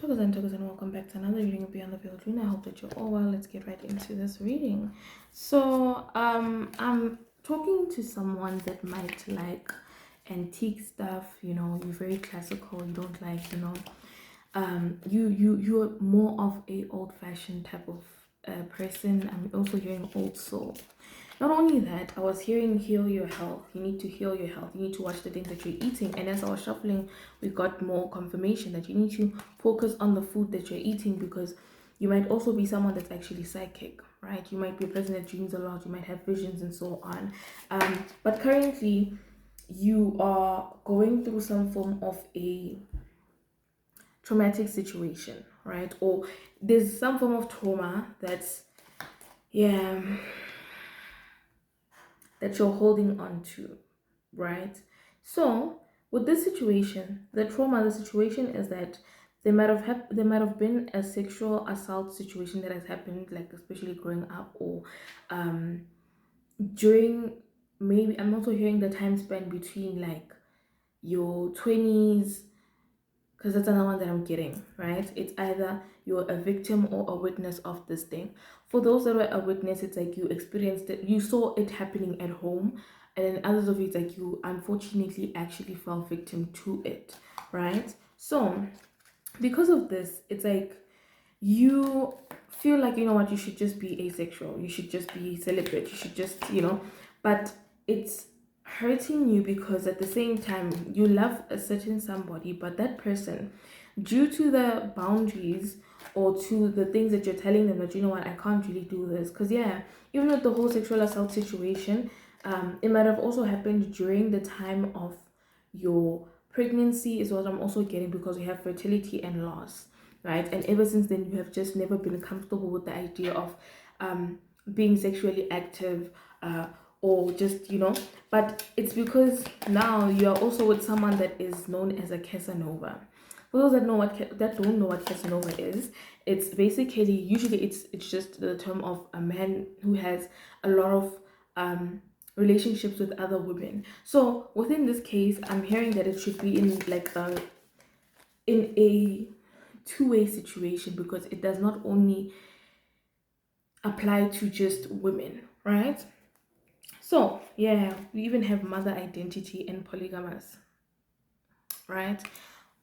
Talkers and welcome back to another reading of Beyond the Veil Dream. I hope that you're all well. Let's get right into this reading. So, I'm talking to someone that might like antique stuff. You know, you're very classical. You don't like, you're more of a old-fashioned type of person. I'm also hearing old soul. Not only that, I was hearing heal your health. You need to heal your health. You need to watch the things that you're eating. And as I was shuffling, we got more confirmation that you need to focus on the food that you're eating, because you might also be someone that's actually psychic, right? You might be a person that dreams a lot. You might have visions and so on. But currently, you are going through some form of a traumatic situation, right? Or there's some form of trauma that's, yeah, that you're holding on to, right? So with this situation, the trauma, the situation is that there might have been a sexual assault situation that has happened, like especially growing up, or during, maybe I'm also hearing the time span between like your 20s, because that's another one that I'm getting, right? It's either you're a victim or a witness of this thing. For those that were a witness, it's like you experienced it, you saw it happening at home, and then others of you, it's like you unfortunately actually fell victim to it, right? So because of this, it's like you feel like, you know what, you should just be asexual, you should just be celibate, you should just, but it's hurting you because at the same time you love a certain somebody, but that person, due to the boundaries or to the things that you're telling them, that, you know what, I can't really do this, because yeah, even with the whole sexual assault situation, it might have also happened during the time of your pregnancy is what I'm also getting, because we have fertility and loss, right? And ever since then, you have just never been comfortable with the idea of being sexually active, or just, but it's because now you are also with someone that is known as a Casanova. For those that don't know what Casanova is, it's basically, usually it's just the term of a man who has a lot of relationships with other women. So within this case, I'm hearing that it should be in like in a two-way situation, because it does not only apply to just women, right? So yeah, we even have mother identity and polygamous, right?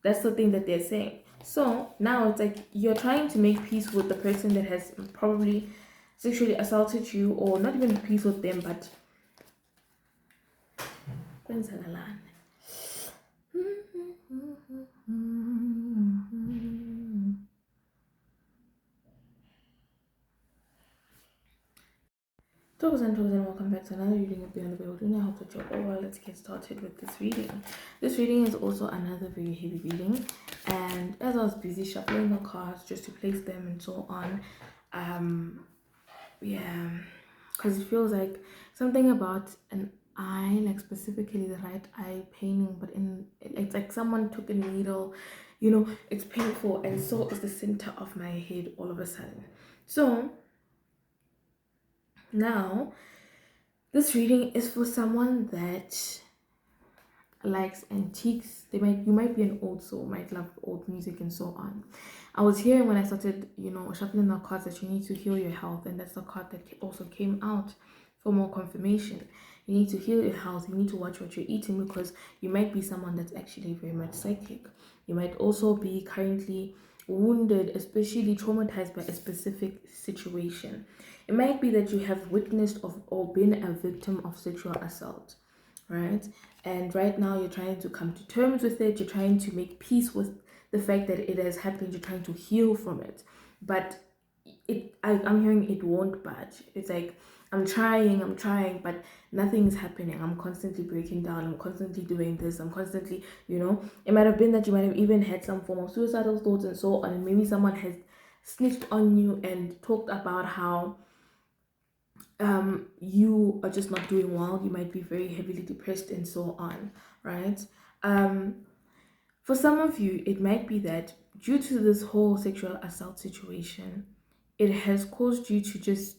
That's the thing that they're saying. So now it's like you're trying to make peace with the person that has probably sexually assaulted you, or not even peace with them, but Talkers and welcome back to another reading of Beyond the Veil Dream. I hope that you're all well. Let's get started with this reading. This reading is also another very heavy reading, and as I was busy shuffling the cards just to place them and so on, yeah, because it feels like something about an eye, like specifically the right eye paining, but it's like someone took a needle, it's painful, and so is the center of my head all of a sudden. So now, this reading is for someone that likes antiques. You might be an old soul, might love old music and so on. I was hearing when I started, shuffling the cards, that you need to heal your health, and that's the card that also came out for more confirmation. You need to heal your health. You need to watch what you're eating, because you might be someone that's actually very much psychic. You might also be currently wounded, especially traumatized by a specific situation. It might be that you have witnessed or been a victim of sexual assault, right? And right now you're trying to come to terms with it. You're trying to make peace with the fact that it has happened. You're trying to heal from it. But I'm hearing it won't budge. It's like, I'm trying, but nothing's happening. I'm constantly breaking down. I'm constantly doing this. I'm constantly, it might have been that you might have even had some form of suicidal thoughts and so on. And maybe someone has snitched on you and talked about how you are just not doing well. You might be very heavily depressed and so on, right? For some of you, it might be that due to this whole sexual assault situation, it has caused you to just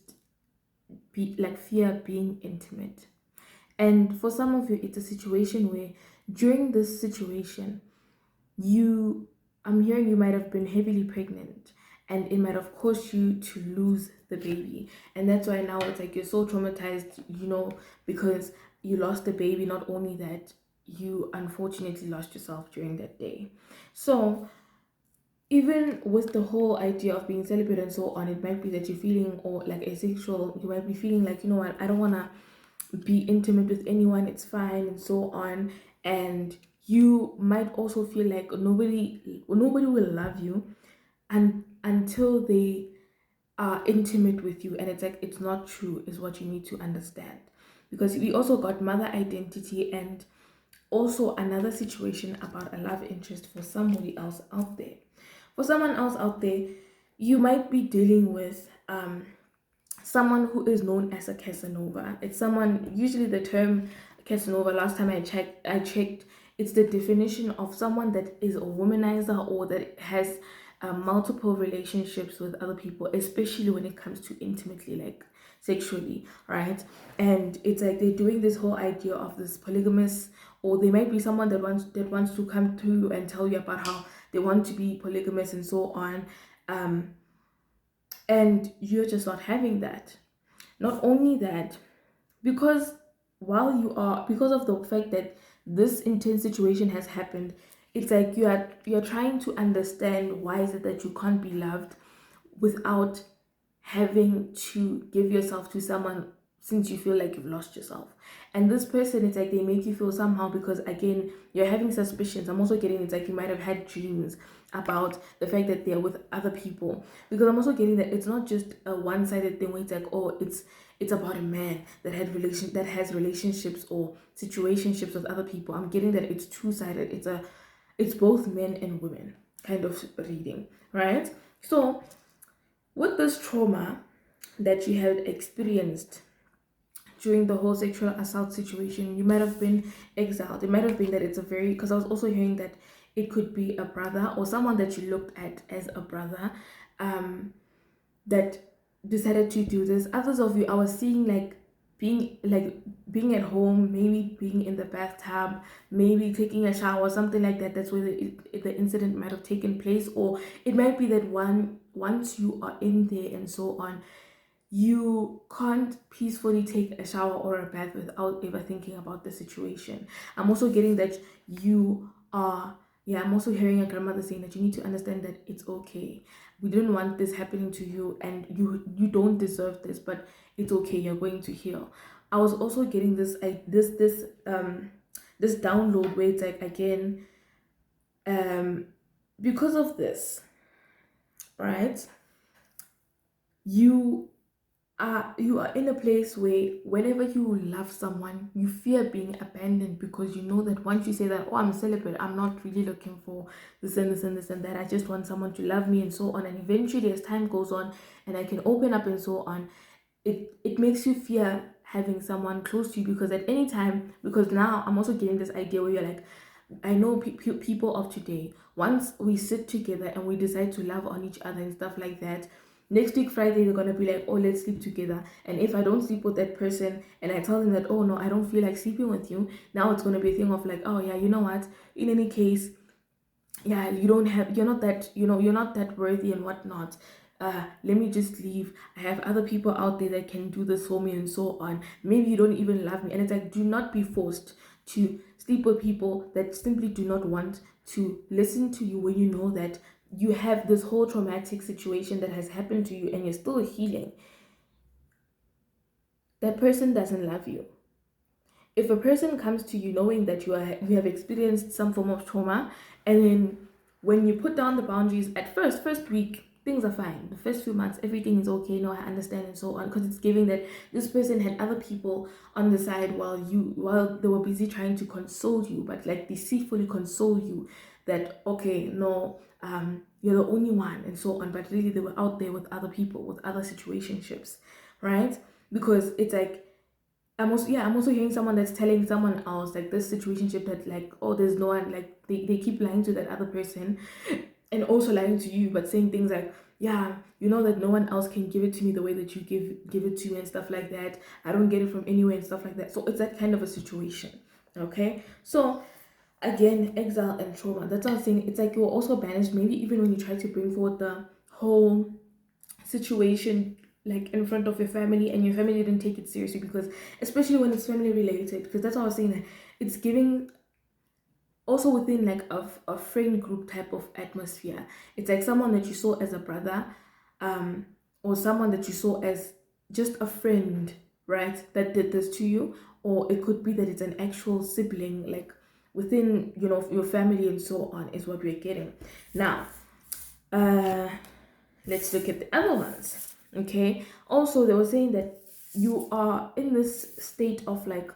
be like fear being intimate. And for some of you, it's a situation where during this situation, you I'm hearing you might have been heavily pregnant and it might have caused you to lose the baby. And that's why now it's like you're so traumatized, because you lost the baby. Not only that, you unfortunately lost yourself during that day. So, even with the whole idea of being celibate and so on, it might be that you're feeling, or like asexual, you might be feeling like, you know what, I don't want to be intimate with anyone, it's fine, and so on. And you might also feel like nobody will love you until they are intimate with you. And it's like, it's not true, is what you need to understand. Because we also got mother identity, and also another situation about a love interest for somebody else out there. For someone else out there, you might be dealing with someone who is known as a Casanova. It's someone, usually the term Casanova, last time I checked, it's the definition of someone that is a womanizer, or that has multiple relationships with other people, especially when it comes to intimately, like sexually, right? And it's like they're doing this whole idea of this polygamous, or they might be someone that wants to come to you and tell you about how they want to be polygamous and so on. And you're just not having that. Not only that, because because of the fact that this intense situation has happened, it's like you're trying to understand why is it that you can't be loved without having to give yourself to someone, since you feel like you've lost yourself. And this person, it's like they make you feel somehow, because again, you're having suspicions. I'm also getting, it's like you might have had dreams about the fact that they're with other people, because I'm also getting that it's not just a one-sided thing where it's like, oh, it's about a man that has relationships or situationships with other people. I'm getting that it's two-sided. It's both men and women kind of reading, right? So with this trauma that you had experienced during the whole sexual assault situation, you might have been exiled. It might have been that it's a very, because I was also hearing that it could be a brother or someone that you looked at as a brother, that decided to do this. Others of you, I was seeing like being at home, maybe being in the bathtub, maybe taking a shower, something like that. That's where the incident might have taken place. Or it might be that once you are in there and so on, you can't peacefully take a shower or a bath without ever thinking about the situation. I'm also getting that you are, yeah, I'm also hearing a grandmother saying that you need to understand that it's okay. We didn't want this happening to you, and you don't deserve this, but it's okay. You're going to heal. I was also getting this download where it's like, again, because of this, right? You are in a place where whenever you love someone, you fear being abandoned, because you know that once you say that, oh, I'm celibate, I'm not really looking for this and this and this and that, I just want someone to love me and so on. And eventually, as time goes on and I can open up and so on, it makes you fear having someone close to you, because at any time, because now I'm also getting this idea where you're like, I know people of today, once we sit together and we decide to love on each other and stuff like that, next week Friday they're gonna be like, oh, let's sleep together. And if I don't sleep with that person and I tell them that, oh no, I don't feel like sleeping with you, now it's gonna be a thing of like, oh yeah, you know what, in any case, yeah, you're not that, you're not that worthy and whatnot. Let me just leave. I have other people out there that can do this for me and so on. Maybe you don't even love me. And it's like, do not be forced to sleep with people that simply do not want to listen to you, when you know that you have this whole traumatic situation that has happened to you and you're still healing. That person doesn't love you. If a person comes to you knowing that you have experienced some form of trauma, and then when you put down the boundaries at first week, things are fine. The first few months, everything is okay. No, I understand and so on, because it's giving that this person had other people on the side while they were busy trying to console you, but like deceitfully console you that, okay, no, you're the only one and so on, but really they were out there with other people, with other situationships, right? Because it's like, I'm also hearing someone that's telling someone else like this situationship that like, oh, there's no one, like they keep lying to that other person and also lying to you, but saying things like, yeah, you know that no one else can give it to me the way that you give it to you and stuff like that. I don't get it from anywhere and stuff like that. So it's that kind of a situation. Okay. So again, exile and trauma. That's what I'm saying. It's like you're also banished, maybe even when you try to bring forward the whole situation like in front of your family, and your family didn't take it seriously, because especially when it's family related, because that's what I was saying, that it's giving also within like a friend group type of atmosphere. It's like someone that you saw as a brother, um or someone that you saw as just a friend, right, that did this to you. Or it could be that it's an actual sibling, like within, you know, your family and so on, is what we're getting now. uh let's look at the other ones. Okay, also they were saying that you are in this state of like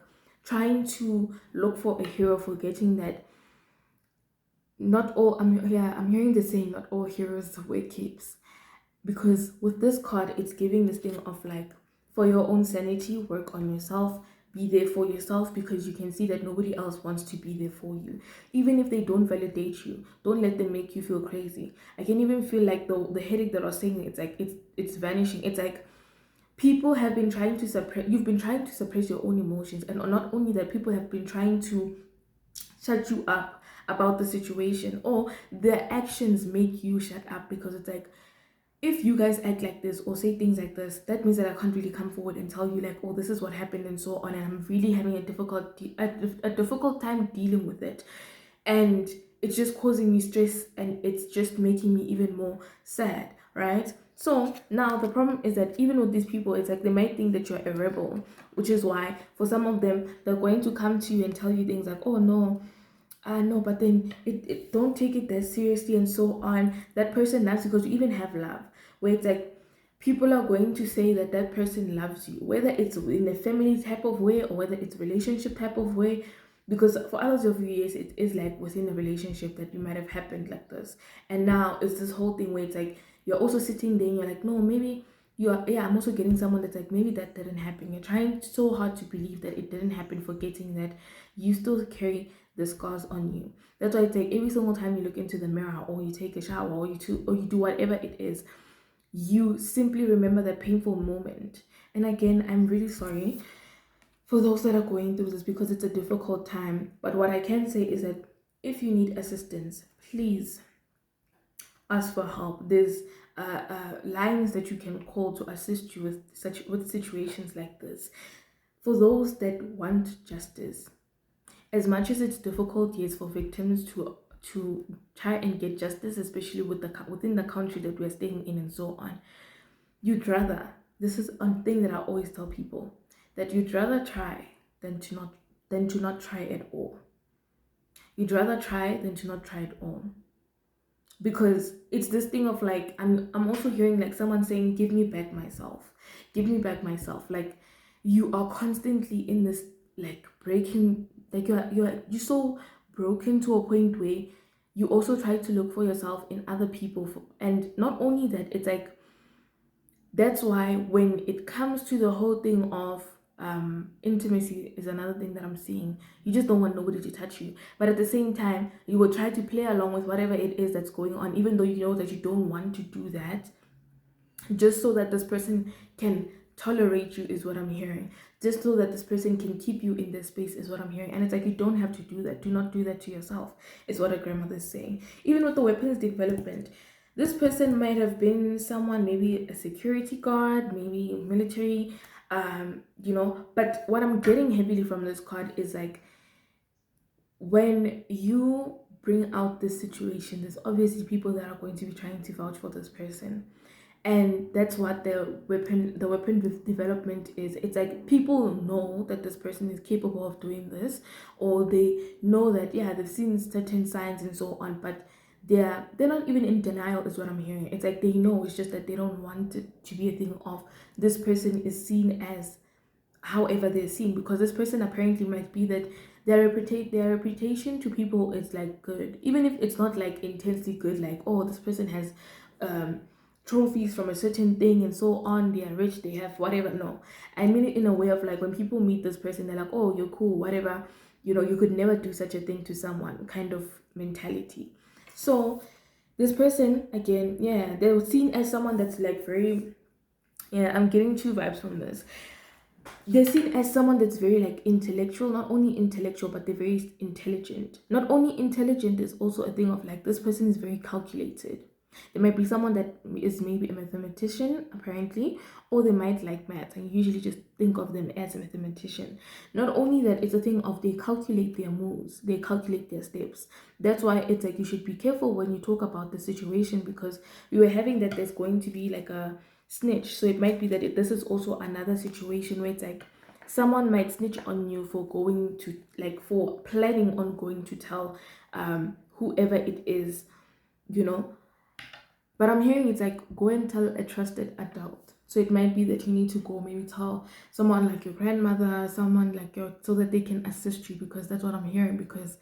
trying to look for a hero, forgetting that not all, I'm hearing the saying, not all heroes wear capes. Because with this card, it's giving this thing of like, for your own sanity, work on yourself, be there for yourself, because you can see that nobody else wants to be there for you. Even if they don't validate you, don't let them make you feel crazy. I can even feel like the headache that I was saying, it's like it's vanishing. It's like people have been trying to suppress, you've been trying to suppress your own emotions, and not only that, people have been trying to shut you up about the situation, or their actions make you shut up, because it's like, if you guys act like this or say things like this, that means that I can't really come forward and tell you like, oh, this is what happened and so on, and I'm really having a difficult time dealing with it, and it's just causing me stress, and it's just making me even more sad, right? So now the problem is that even with these people, it's like they might think that you're a rebel, which is why for some of them, they're going to come to you and tell you things like, oh no, no, but then it don't take it that seriously and so on. That person loves you, because you even have love, where it's like people are going to say that that person loves you, whether it's in a family type of way or whether it's relationship type of way. Because for others of you, yes, it is like within a relationship that you might have happened like this, and now it's this whole thing where it's like you're also sitting there and you're like, no, maybe you're, yeah, I'm also getting someone that's like, maybe that didn't happen. You're trying so hard to believe that it didn't happen, forgetting that you still carry the scars on you. That's why it's like every single time you look into the mirror, or you take a shower, or you do whatever it is, you simply remember that painful moment. And again, I'm really sorry for those that are going through this, because it's a difficult time. But what I can say is that if you need assistance, please ask for help. There's lines that you can call to assist you with situations like this. For those that want justice, as much as it's difficult, yes, for victims to try and get justice, especially within the country that we're staying in and so on, you'd rather, this is a thing that I always tell people, that you'd rather try than to not try at all. You'd rather try than to not try at all. Because it's this thing of like, I'm also hearing like someone saying, give me back myself, give me back myself. Like, you are constantly in this like breaking, like you're so broken to a point where you also try to look for yourself in other people and not only that, it's like, that's why when it comes to the whole thing of intimacy, is another thing that I'm seeing. You just don't want nobody to touch you, but at the same time, you will try to play along with whatever it is that's going on, even though you know that you don't want to do that, just so that this person can tolerate you, is what I'm hearing. Just so that this person can keep you in their space, is what I'm hearing. And it's like, you don't have to do that. Do not do that to yourself, is what a grandmother is saying. Even with the weapons development, this person might have been someone, maybe a security guard, maybe military, but what I'm getting heavily from this card is like, when you bring out this situation, there's obviously people that are going to be trying to vouch for this person, and that's what the weapon with development is. It's like people know that this person is capable of doing this, or they know that, yeah, they've seen certain signs and so on, but they're not even in denial, is what I'm hearing. It's like they know, it's just that they don't want it to be a thing of this person is seen as however they're seen, because this person apparently might be that their reputation to people is like good, even if it's not like intensely good, like, oh, this person has um trophies from a certain thing and so on, they are rich, they have whatever. No, I mean it in a way of like, when people meet this person, they're like, oh, you're cool, whatever, you could never do such a thing to someone, kind of mentality. So this person, again, they're seen as someone that's like very, I'm getting two vibes from this. they're seen as someone that's very like intellectual, not only intellectual, but they're very intelligent. Not only intelligent is also a thing of like this person is very calculated. There might be someone that is maybe a mathematician, apparently, or they might like math, and you usually just think of them as a mathematician. Not only that, it's a thing of they calculate their moves, they calculate their steps. That's why it's like you should be careful when you talk about the situation, because we were having that there's going to be like a snitch. So it might be that this is also another situation where it's like someone might snitch on you for going to like for planning on going to tell whoever it is, you know. But I'm hearing it's like go and tell a trusted adult. So it might be that you need to go maybe tell someone like your grandmother, someone like your, so that they can assist you, because that's what I'm hearing. Because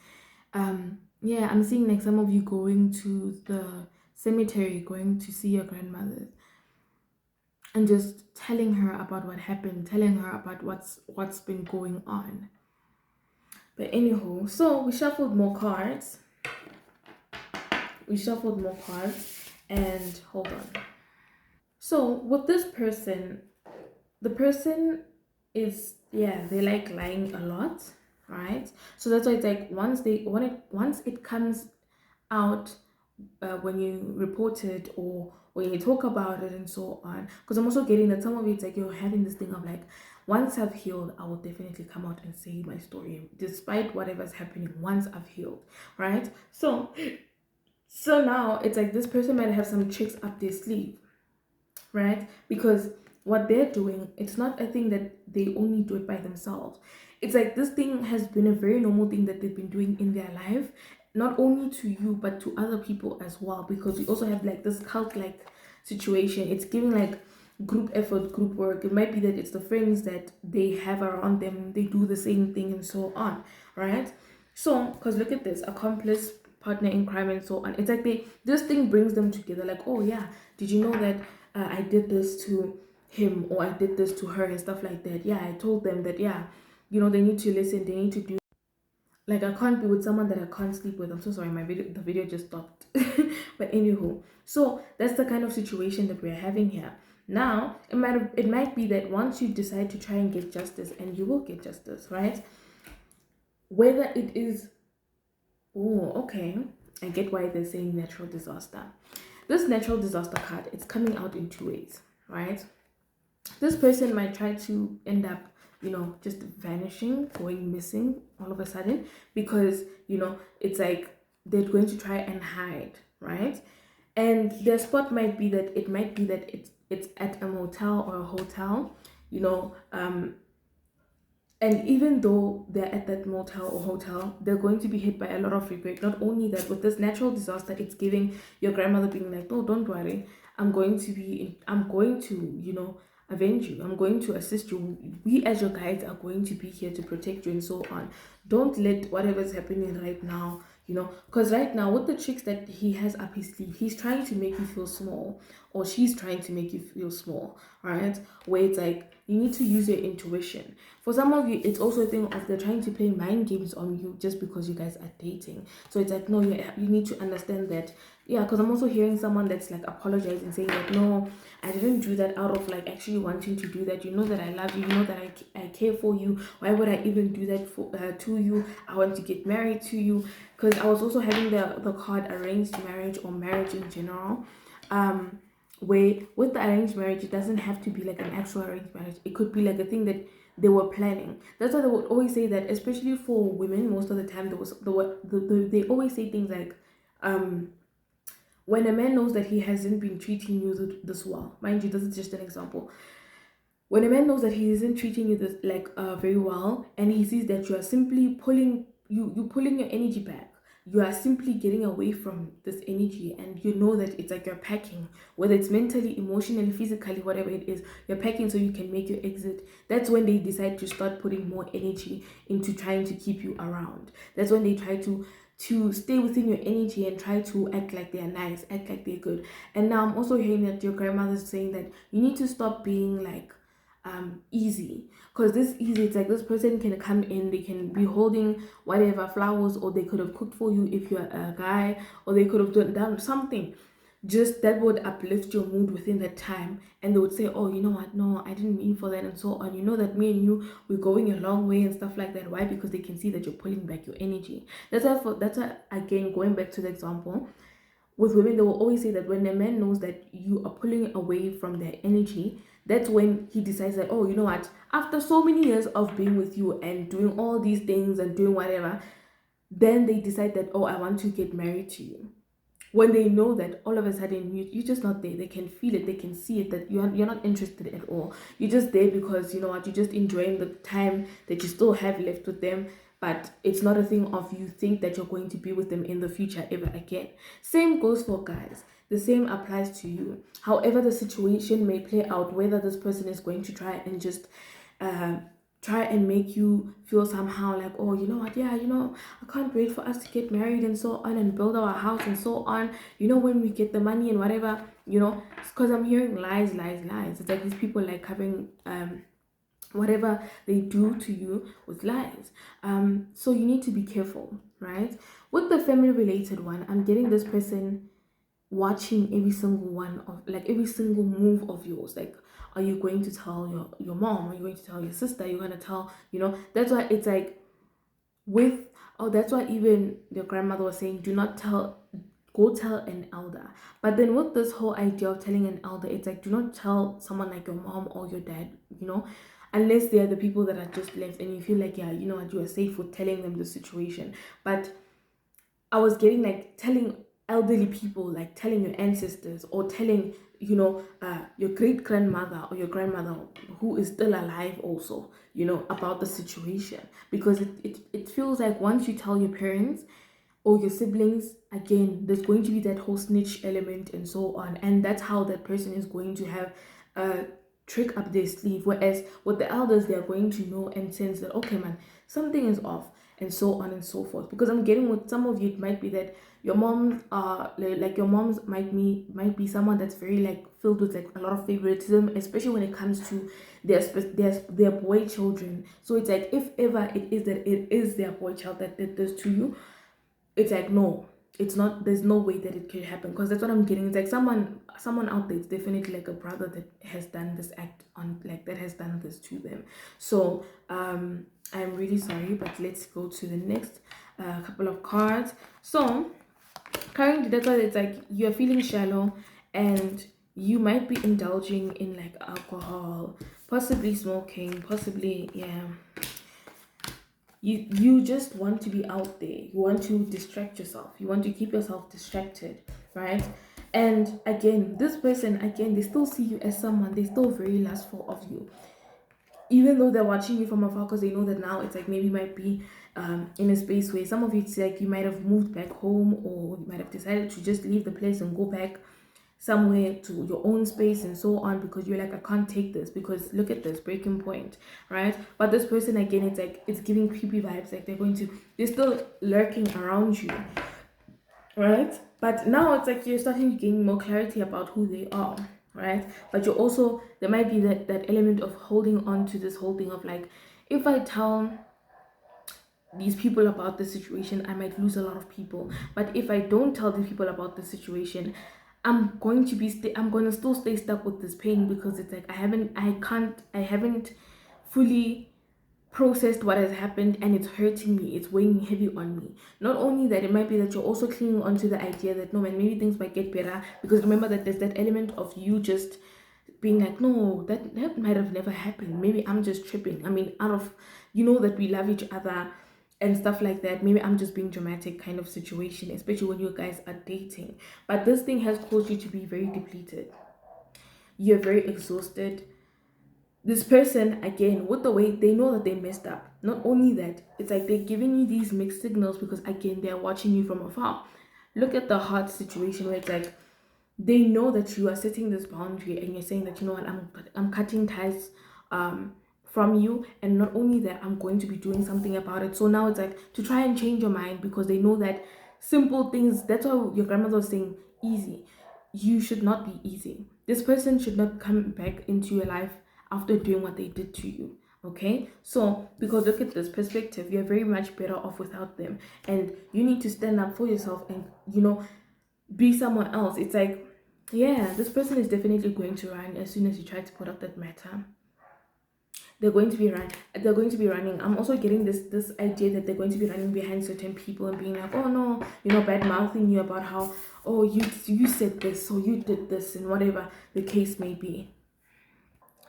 yeah, I'm seeing like some of you going to the cemetery, going to see your grandmother and just telling her about what happened, telling her about what's been going on. But anywho, so we shuffled more cards. We shuffled more cards, and hold on. So with this person, the person is, yeah, they like lying a lot, right? So that's why it's like once it comes out, when you report it or when you talk about it and so on. Because I'm also getting that some of it's like you're having this thing of like, once I've healed, I will definitely come out and say my story, despite whatever's happening. Once I've healed, right? So now it's like this person might have some tricks up their sleeve, right? Because what they're doing, it's not a thing that they only do it by themselves. It's like this thing has been a very normal thing that they've been doing in their life, not only to you but to other people as well. Because we also have like this cult like situation. It's giving like group effort, group work. It might be that it's the friends that they have around them, they do the same thing and so on, right? So because look at this, accomplice, partner in crime and so on. It's like this thing brings them together, like, oh yeah, did you know that I did this to him, or I did this to her and stuff like that. Yeah, I told them that, yeah, they need to listen, they need to do, like, I can't be with someone that I can't sleep with. I'm so sorry, the video just stopped. But anywho, so that's the kind of situation that we're having here. Now it might be that once you decide to try and get justice, and you will get justice, right? Whether it is, oh, okay, I get why they're saying natural disaster. This natural disaster card, it's coming out in two ways, right? This person might try to end up, just vanishing, going missing all of a sudden, because, it's like they're going to try and hide, right? And their spot might be that it's at a motel or a hotel, you know, and even though they're at that motel or hotel, they're going to be hit by a lot of regret. Not only that, with this natural disaster, it's giving your grandmother being like, "Oh, don't worry, I'm going to, avenge you. I'm going to assist you. We as your guides are going to be here to protect you and so on. Don't let whatever's happening right now, because right now with the tricks that he has up his sleeve, he's trying to make you feel small, or she's trying to make you feel small, right? Where it's like you need to use your intuition. For some of you, it's also a thing of they're trying to play mind games on you just because you guys are dating. So it's like, no, you need to understand that. Yeah, because I'm also hearing someone that's like apologizing, saying that, no, I didn't do that out of like actually wanting to do that. You know that I love you. You know that I care for you. Why would I even do that to you? I want to get married to you. Because I was also having the card arranged marriage, or marriage in general. Where with the arranged marriage, it doesn't have to be like an actual arranged marriage. It could be like a thing that they were planning. That's why they would always say that, especially for women, most of the time they always say things like, when a man knows that he hasn't been treating you this well, mind you, this is just an example. When a man knows that he isn't treating you this like very well, and he sees that you are simply pulling your energy back, you are simply getting away from this energy, and you know that it's like you're packing, whether it's mentally, emotionally, physically, whatever it is, you're packing so you can make your exit. That's when they decide to start putting more energy into trying to keep you around. That's when they try to stay within your energy and try to act like they're nice, act like they're good. And now I'm also hearing that your grandmother's saying that you need to stop being like easy, because this easy, it's like this person can come in, they can be holding whatever flowers, or they could have cooked for you if you're a guy, or they could have done something. just that would uplift your mood within that time, and they would say, oh, you know what, no, I didn't mean for that, and so on. You know that me and you, we're going a long way and stuff like that. Why? Because they can see that you're pulling back your energy. That's why again, going back to the example with women, they will always say that when a man knows that you are pulling away from their energy, that's when he decides that, oh, you know what, after so many years of being with you and doing all these things and doing whatever, then they decide that, oh, I want to get married to you. When they know that all of a sudden you're just not there, they can feel it, they can see it, that you're not interested at all. You're just there because, you know what, you're just enjoying the time that you still have left with them, but it's not a thing of you think that you're going to be with them in the future ever again. Same goes for guys. The same applies to you. However the situation may play out, whether this person is going to try and just uh, try and make you feel somehow like, oh, you know what, yeah, you know, I can't wait for us to get married and so on and build our house and so on, you know, when we get the money and whatever, you know, because I'm hearing lies, lies, lies. It's like these people like having whatever they do to you with lies. So you need to be careful, right? With the family related one, I'm getting this person watching every single one of, like, every single move of yours. Like, are you going to tell your mom? Are you going to tell your sister? You're going to tell, you know, that's why it's like with, oh, that's why even your grandmother was saying, do not tell, go tell an elder. But then with this whole idea of telling an elder, it's like, do not tell someone like your mom or your dad, you know, unless they're the people that are just left and you feel like, yeah, you know what, you are safe with telling them the situation. But I was getting like telling elderly people, like telling your ancestors or telling, you know, your great grandmother or your grandmother who is still alive also, you know, about the situation. Because it feels like once you tell your parents or your siblings, again, there's going to be that whole snitch element and so on. And that's how that person is going to have a trick up their sleeve. Whereas with the elders, they are going to know and sense that, okay, man, something is off, and so on and so forth. Because I'm getting with some of you, it might be that your moms are like your moms might be someone that's very like filled with like a lot of favoritism, especially when it comes to their boy children. So it's like, if ever it is that it is their boy child that did this to you, it's like, no, it's not, there's no way that it could happen. Because that's what I'm getting. It's like someone out there, it's definitely like a brother that has done this act on, like, that has done this to them. So I'm really sorry, but let's go to the next couple of cards. So currently, that's why it's like you're feeling shallow and you might be indulging in like alcohol, possibly smoking, possibly, yeah, you just want to be out there, you want to distract yourself, you want to keep yourself distracted, right? And again, this person, again, they still see you as someone, they're still very lustful of you, even though they're watching you from afar, because they know that now it's like maybe might be in a space where some of you, it's like you might have moved back home, or you might have decided to just leave the place and go back somewhere to your own space and so on, because you're like, I can't take this, because look at this breaking point, right? But this person, again, it's like it's giving creepy vibes, like they're still lurking around you, right? But now it's like you're starting to gain more clarity about who they are, right? But you're also, there might be that element of holding on to this whole thing of like, if I tell these people about the situation, I might lose a lot of people. But if I don't tell these people about the situation, I'm going to still stay stuck with this pain, because it's like I haven't fully processed what has happened, and it's hurting me, it's weighing heavy on me. Not only that, it might be that you're also clinging onto the idea that, no man, maybe things might get better, because remember that there's that element of you just being like, no, that might have never happened, maybe I'm just tripping, I mean, out of, you know, that we love each other and stuff like that, maybe I'm just being dramatic kind of situation, especially when you guys are dating. But this thing has caused you to be very depleted, you're very exhausted. This person, again, with the way they know that they messed up, not only that, it's like they're giving you these mixed signals, because again, they're watching you from afar. Look at the heart situation, where it's like they know that you are setting this boundary and you're saying that, you know what, I'm cutting ties from you, and not only that, I'm going to be doing something about it. So now it's like to try and change your mind, because they know that simple things, that's why your grandmother was saying easy, you should not be easy. This person should not come back into your life after doing what they did to you. Okay, so because look at this perspective, you're very much better off without them, and you need to stand up for yourself and, you know, be someone else. It's like Yeah, this person is definitely going to run as soon as you try to put out that matter. They're going to be running. I'm also getting this idea that they're going to be running behind certain people and being like, oh no, bad mouthing you about how, oh, you said this or you did this and whatever the case may be.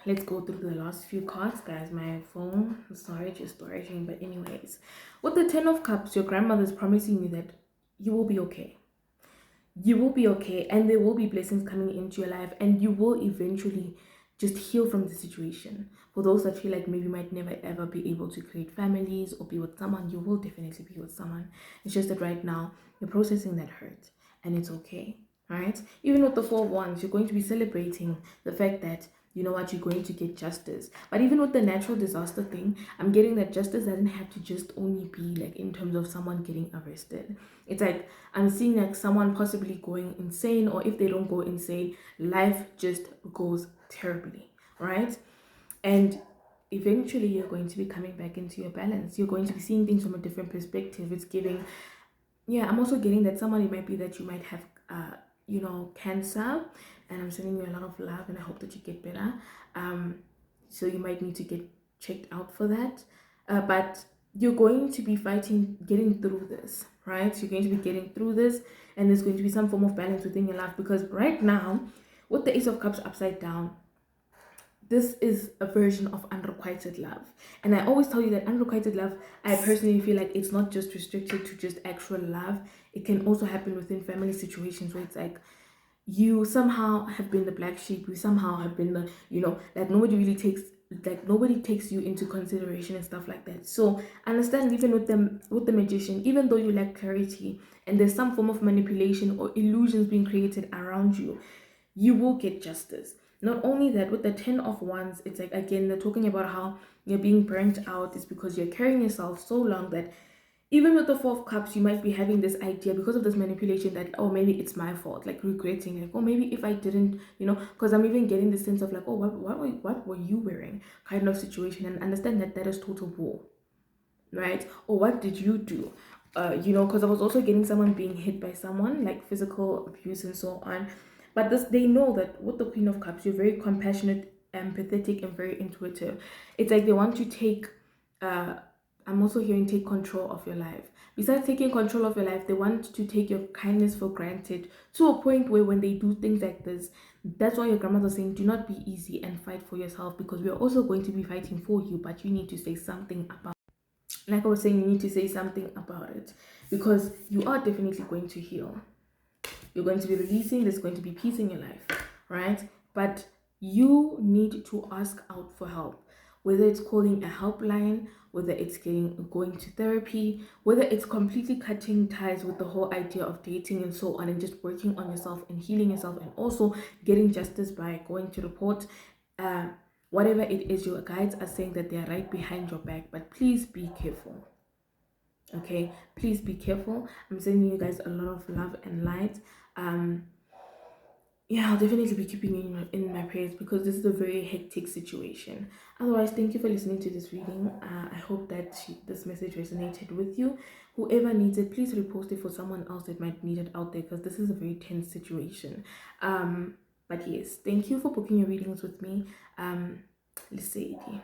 Let's go through the last few cards, guys. My phone storage is storaging, but anyways, with the 10 of Cups, your grandmother's promising you that you will be okay. You will be okay, and there will be blessings coming into your life, and you will eventually just heal from the situation. For those that feel like maybe you might never ever be able to create families or be with someone, you will definitely be with someone. It's just that right now you're processing that hurt, and it's okay. All right. Even with the 4 of Wands, you're going to be celebrating the fact that you know what, you're going to get justice. But even with the natural disaster thing, I'm getting that justice doesn't have to just only be like in terms of someone getting arrested. It's like I'm seeing like someone possibly going insane, or if they don't go insane, life just goes terribly, right? And eventually you're going to be coming back into your balance. You're going to be seeing things from a different perspective. It's giving, yeah, I'm also getting that someone, it might be that you might have cancer, and I'm sending you a lot of love, and I hope that you get better. So you might need to get checked out for that, but you're going to be fighting, getting through this, right? You're going to be getting through this, and there's going to be some form of balance within your life, because right now with the Ace of Cups upside down, this is a version of unrequited love. And I always tell you that unrequited love, I personally feel like it's not just restricted to just actual love. It can also happen within family situations where it's like you somehow have been the black sheep, you somehow have been the, like nobody takes you into consideration and stuff like that. So understand, even with the magician, even though you lack clarity and there's some form of manipulation or illusions being created around you, you will get justice. Not only that, with the 10 of Wands, it's like, again, they're talking about how you're being burnt out is because you're carrying yourself so long that even with the 4 of Cups, you might be having this idea because of this manipulation that, oh, maybe it's my fault, like regretting, like, oh, maybe if I didn't, because I'm even getting the sense of like, oh, what were you wearing kind of situation, and understand that that is total war, right? Or what did you do? Because I was also getting someone being hit by someone, like physical abuse and so on. But this, they know that with the Queen of Cups, you're very compassionate, empathetic, and very intuitive. It's like they want to take, I'm also hearing, take control of your life. Besides taking control of your life, they want to take your kindness for granted to a point where when they do things like this, that's why your grandmother's saying, do not be easy and fight for yourself, because we're also going to be fighting for you, but you need to say something about, like I was saying, you need to say something about it, because you are definitely going to heal. You're going to be releasing, there's going to be peace in your life, right? But you need to ask out for help, whether it's calling a helpline, whether it's going to therapy, whether it's completely cutting ties with the whole idea of dating and so on, and just working on yourself and healing yourself, and also getting justice by going to report. Whatever it is, your guides are saying that they are right behind your back, but please be careful. Okay, please be careful. I'm sending you guys a lot of love and light. um yeah, I'll definitely be keeping you in my prayers, because this is a very hectic situation. Otherwise, thank you for listening to this reading. I hope that this message resonated with you. Whoever needs it, please repost it for someone else that might need it out there, because this is a very tense situation. But yes, thank you for booking your readings with me. Let's say it here.